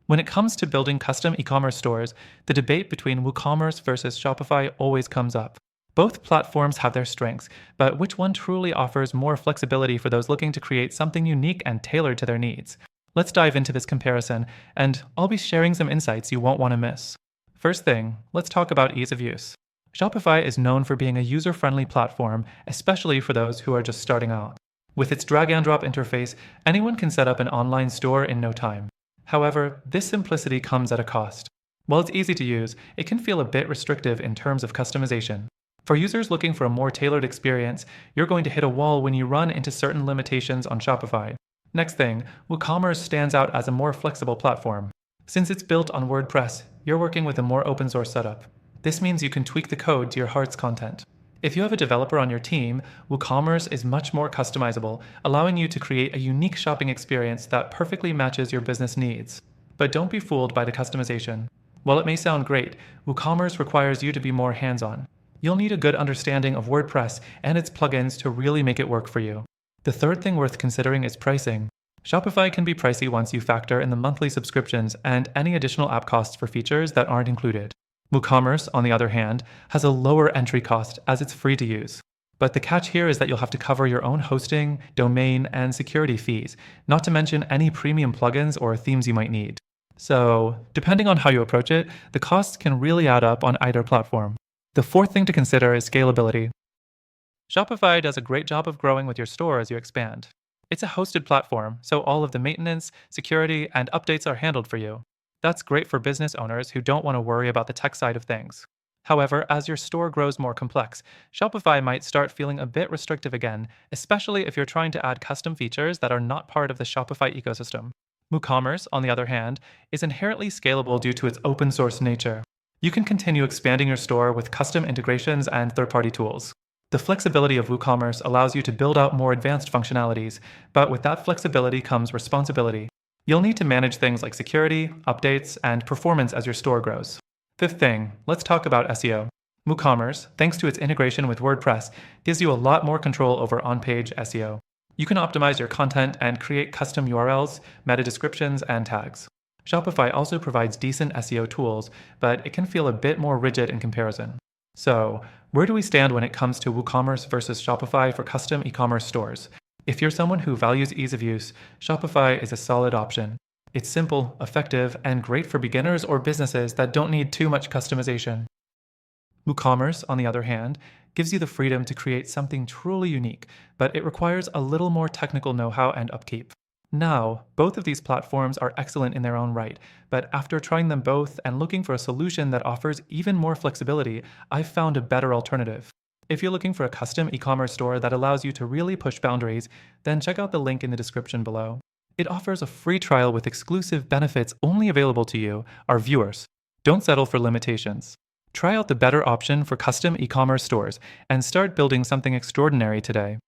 When it comes to building custom e-commerce stores, the debate between WooCommerce versus Shopify always comes up. Both platforms have their strengths, but which one truly offers more flexibility for those looking to create something unique and tailored to their needs? Let's dive into this comparison, and I'll be sharing some insights you won't want to miss. First thing, let's talk about ease of use. Shopify is known for being a user-friendly platform, especially for those who are just starting out. With its drag-and-drop interface, anyone can set up an online store in no time. However, this simplicity comes at a cost. While it's easy to use, it can feel a bit restrictive in terms of customization. For users looking for a more tailored experience, you're going to hit a wall when you run into certain limitations on Shopify. Next thing, WooCommerce stands out as a more flexible platform. Since it's built on WordPress, you're working with a more open source setup. This means you can tweak the code to your heart's content. If you have a developer on your team, WooCommerce is much more customizable, allowing you to create a unique shopping experience that perfectly matches your business needs. But don't be fooled by the customization. While it may sound great, WooCommerce requires you to be more hands-on. You'll need a good understanding of WordPress and its plugins to really make it work for you. The third thing worth considering is pricing. Shopify can be pricey once you factor in the monthly subscriptions and any additional app costs for features that aren't included. WooCommerce, on the other hand, has a lower entry cost as it's free to use. But the catch here is that you'll have to cover your own hosting, domain, and security fees, not to mention any premium plugins or themes you might need. So, depending on how you approach it, the costs can really add up on either platform. The fourth thing to consider is scalability. Shopify does a great job of growing with your store as you expand. It's a hosted platform, so all of the maintenance, security, and updates are handled for you. That's great for business owners who don't want to worry about the tech side of things. However, as your store grows more complex, Shopify might start feeling a bit restrictive again, especially if you're trying to add custom features that are not part of the Shopify ecosystem. WooCommerce, on the other hand, is inherently scalable due to its open source nature. You can continue expanding your store with custom integrations and third-party tools. The flexibility of WooCommerce allows you to build out more advanced functionalities, but with that flexibility comes responsibility. You'll need to manage things like security, updates, and performance as your store grows. Fifth thing, let's talk about SEO. WooCommerce, thanks to its integration with WordPress, gives you a lot more control over on-page SEO. You can optimize your content and create custom URLs, meta descriptions, and tags. Shopify also provides decent SEO tools, but it can feel a bit more rigid in comparison. So, where do we stand when it comes to WooCommerce versus Shopify for custom e-commerce stores? If you're someone who values ease of use, Shopify is a solid option. It's simple, effective, and great for beginners or businesses that don't need too much customization. WooCommerce, on the other hand, gives you the freedom to create something truly unique, but it requires a little more technical know-how and upkeep. Now, both of these platforms are excellent in their own right, but after trying them both and looking for a solution that offers even more flexibility, I've found a better alternative. If you're looking for a custom e-commerce store that allows you to really push boundaries, then check out the link in the description below. It offers a free trial with exclusive benefits only available to you, our viewers. Don't settle for limitations. Try out the better option for custom e-commerce stores and start building something extraordinary today.